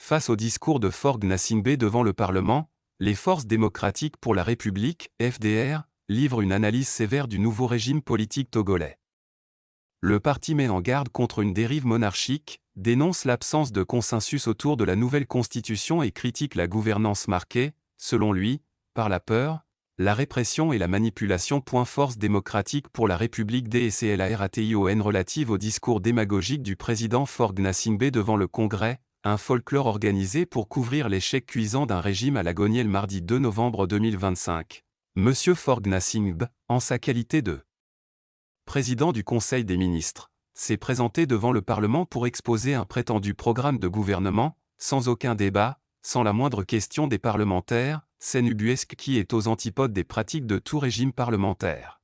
Face au discours de Faure Gnassingbé devant le Parlement, les Forces démocratiques pour la République, FDR, livrent une analyse sévère du nouveau régime politique togolais. Le parti met en garde contre une dérive monarchique, dénonce l'absence de consensus autour de la nouvelle constitution et critique la gouvernance marquée, selon lui, par la peur, la répression et la manipulation. Force démocratique pour la République DCLARATION relative au discours démagogique du président Faure Gnassingbé devant le Congrès, un folklore organisé pour couvrir l'échec cuisant d'un régime à l'agonie le mardi 2 novembre 2025. Monsieur Faure Gnassingbé, en sa qualité de président du Conseil des ministres, s'est présenté devant le Parlement pour exposer un prétendu programme de gouvernement, sans aucun débat, sans la moindre question des parlementaires, scène ubuesque qui est aux antipodes des pratiques de tout régime parlementaire.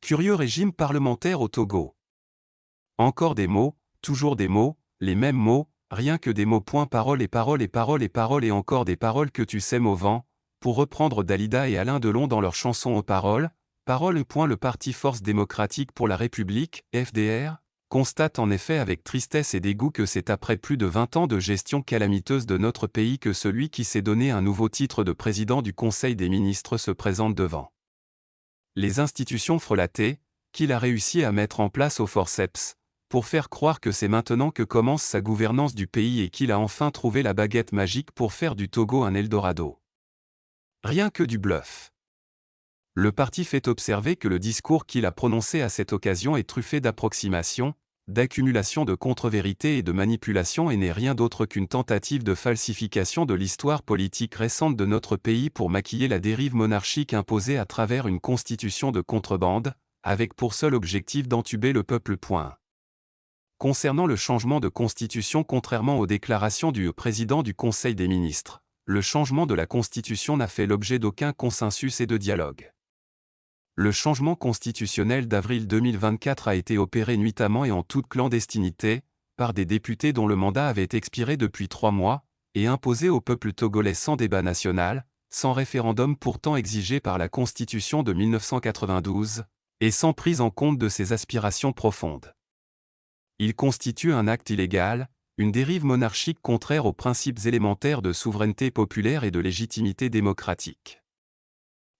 Curieux régime parlementaire au Togo. Encore des mots, toujours des mots, les mêmes mots, rien que des mots. Paroles et paroles et paroles et paroles et encore des paroles que tu sèmes au vent, pour reprendre Dalida et Alain Delon dans leur chanson aux paroles. Parole. Le parti Force démocratique pour la République, FDR, constate en effet avec tristesse et dégoût que c'est après plus de 20 ans de gestion calamiteuse de notre pays que celui qui s'est donné un nouveau titre de président du Conseil des ministres se présente devant les institutions frelatées, qu'il a réussi à mettre en place au forceps, pour faire croire que c'est maintenant que commence sa gouvernance du pays et qu'il a enfin trouvé la baguette magique pour faire du Togo un Eldorado. Rien que du bluff. Le parti fait observer que le discours qu'il a prononcé à cette occasion est truffé d'approximations, d'accumulation de contre-vérités et de manipulations et n'est rien d'autre qu'une tentative de falsification de l'histoire politique récente de notre pays pour maquiller la dérive monarchique imposée à travers une constitution de contrebande, avec pour seul objectif d'entuber le peuple. Concernant le changement de constitution, contrairement aux déclarations du président du Conseil des ministres, le changement de la constitution n'a fait l'objet d'aucun consensus et de dialogue. Le changement constitutionnel d'avril 2024 a été opéré nuitamment et en toute clandestinité, par des députés dont le mandat avait expiré depuis 3 mois, et imposé au peuple togolais sans débat national, sans référendum pourtant exigé par la Constitution de 1992, et sans prise en compte de ses aspirations profondes. Il constitue un acte illégal, une dérive monarchique contraire aux principes élémentaires de souveraineté populaire et de légitimité démocratique.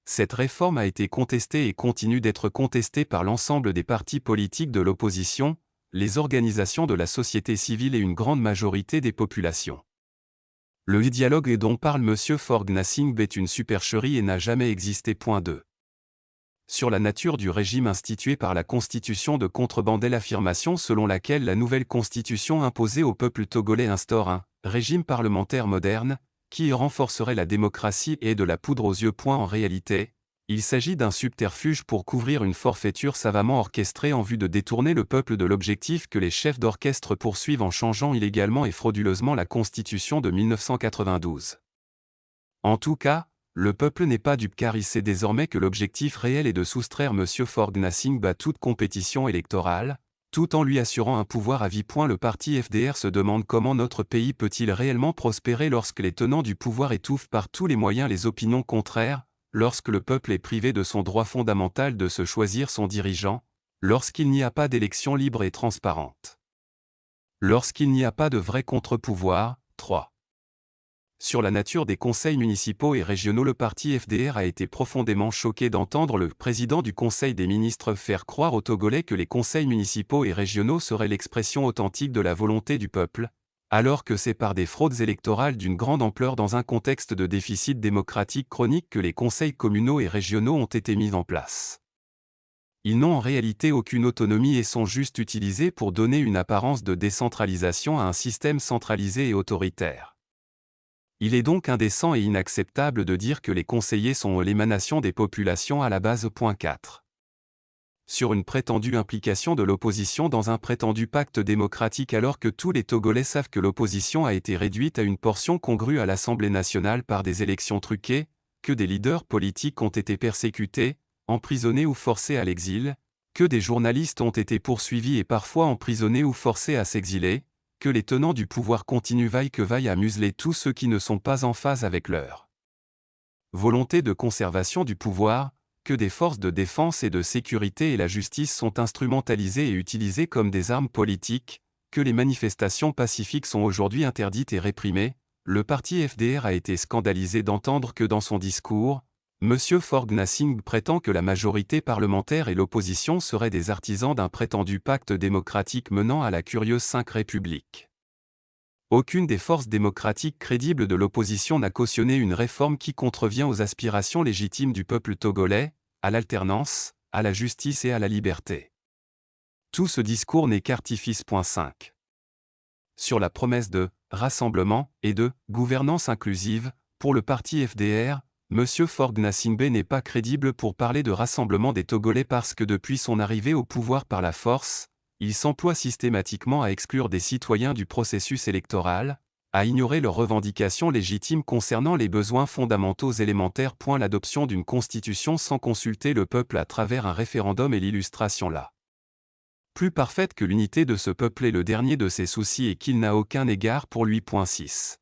Cette réforme a été contestée et continue d'être contestée par l'ensemble des partis politiques de l'opposition, les organisations de la société civile et une grande majorité des populations. Le dialogue dont parle M. Faure Gnassingbé est une supercherie et n'a jamais existé. 2. Sur la nature du régime institué par la Constitution de contrebande est l'affirmation selon laquelle la nouvelle Constitution imposée au peuple togolais instaure un régime parlementaire moderne, qui renforcerait la démocratie et de la poudre aux yeux. En réalité, il s'agit d'un subterfuge pour couvrir une forfaiture savamment orchestrée en vue de détourner le peuple de l'objectif que les chefs d'orchestre poursuivent en changeant illégalement et frauduleusement la Constitution de 1992. En tout cas, le peuple n'est pas dupe car il sait désormais que l'objectif réel est de soustraire M. Faure Gnassingbé à toute compétition électorale, tout en lui assurant un pouvoir à vie. Le parti FDR se demande comment notre pays peut-il réellement prospérer lorsque les tenants du pouvoir étouffent par tous les moyens les opinions contraires, lorsque le peuple est privé de son droit fondamental de se choisir son dirigeant, lorsqu'il n'y a pas d'élection libre et transparente. Lorsqu'il n'y a pas de vrai contre-pouvoir. 3. Sur la nature des conseils municipaux et régionaux, le parti FDR a été profondément choqué d'entendre le président du Conseil des ministres faire croire aux Togolais que les conseils municipaux et régionaux seraient l'expression authentique de la volonté du peuple, alors que c'est par des fraudes électorales d'une grande ampleur dans un contexte de déficit démocratique chronique que les conseils communaux et régionaux ont été mis en place. Ils n'ont en réalité aucune autonomie et sont juste utilisés pour donner une apparence de décentralisation à un système centralisé et autoritaire. Il est donc indécent et inacceptable de dire que les conseillers sont l'émanation des populations à la base. 4. Sur une prétendue implication de l'opposition dans un prétendu pacte démocratique alors que tous les Togolais savent que l'opposition a été réduite à une portion congrue à l'Assemblée nationale par des élections truquées, que des leaders politiques ont été persécutés, emprisonnés ou forcés à l'exil, que des journalistes ont été poursuivis et parfois emprisonnés ou forcés à s'exiler, que les tenants du pouvoir continuent vaille que vaille à museler tous ceux qui ne sont pas en phase avec leur volonté de conservation du pouvoir, que des forces de défense et de sécurité et la justice sont instrumentalisées et utilisées comme des armes politiques, que les manifestations pacifiques sont aujourd'hui interdites et réprimées, le parti FDR a été scandalisé d'entendre que dans son discours, M. Forgnasingbe prétend que la majorité parlementaire et l'opposition seraient des artisans d'un prétendu pacte démocratique menant à la curieuse Cinq Républiques. Aucune des forces démocratiques crédibles de l'opposition n'a cautionné une réforme qui contrevient aux aspirations légitimes du peuple togolais, à l'alternance, à la justice et à la liberté. Tout ce discours n'est qu'artifice. 5. Sur la promesse de « rassemblement » et de « gouvernance inclusive », pour le parti FDR, M. Forgnasingbe n'est pas crédible pour parler de rassemblement des Togolais parce que depuis son arrivée au pouvoir par la force, il s'emploie systématiquement à exclure des citoyens du processus électoral, à ignorer leurs revendications légitimes concernant les besoins fondamentaux élémentaires. L'adoption d'une constitution sans consulter le peuple à travers un référendum est l'illustration là. Plus parfaite que l'unité de ce peuple est le dernier de ses soucis et qu'il n'a aucun égard pour lui. 6.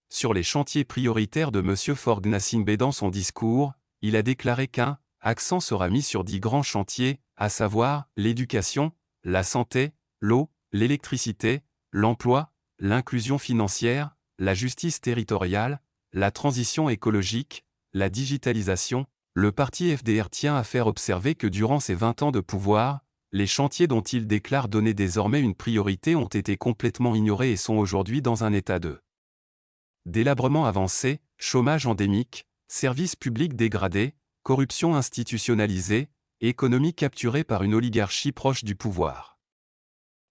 Sur les chantiers prioritaires de M. Forgnasingbe dans son discours, il a déclaré qu'un accent sera mis sur 10 grands chantiers, à savoir l'éducation, la santé, l'eau, l'électricité, l'emploi, l'inclusion financière, la justice territoriale, la transition écologique, la digitalisation. Le parti FDR tient à faire observer que durant ses 20 ans de pouvoir, les chantiers dont il déclare donner désormais une priorité ont été complètement ignorés et sont aujourd'hui dans un état de délabrement avancé, chômage endémique, services publics dégradés, corruption institutionnalisée, économie capturée par une oligarchie proche du pouvoir.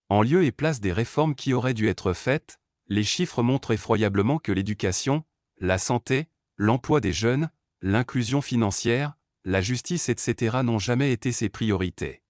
En lieu et place des réformes qui auraient dû être faites, les chiffres montrent effroyablement que l'éducation, la santé, l'emploi des jeunes, l'inclusion financière, la justice etc. n'ont jamais été ses priorités.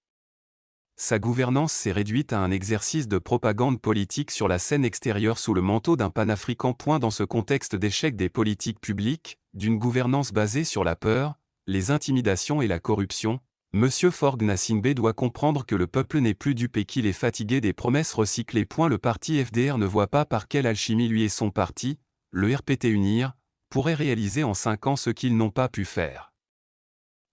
Sa gouvernance s'est réduite à un exercice de propagande politique sur la scène extérieure sous le manteau d'un panafricain. Dans ce contexte d'échec des politiques publiques, d'une gouvernance basée sur la peur, les intimidations et la corruption, M. Forgnasingbe doit comprendre que le peuple n'est plus dupe et qu'il est fatigué des promesses recyclées. Le parti FDR ne voit pas par quelle alchimie lui et son parti, le RPT UNIR, pourraient réaliser en 5 ans ce qu'ils n'ont pas pu faire.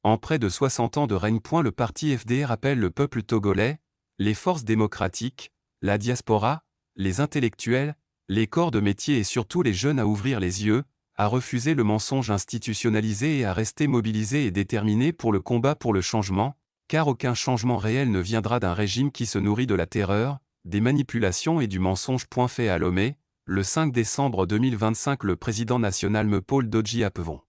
En près de 60 ans de règne. Le parti FDR appelle le peuple togolais, les forces démocratiques, la diaspora, les intellectuels, les corps de métier et surtout les jeunes à ouvrir les yeux, à refuser le mensonge institutionnalisé et à rester mobilisés et déterminés pour le combat pour le changement, car aucun changement réel ne viendra d'un régime qui se nourrit de la terreur, des manipulations et du mensonge. Fait à Lomé, le 5 décembre 2025. Le président national M. Paul Dodji Apevon.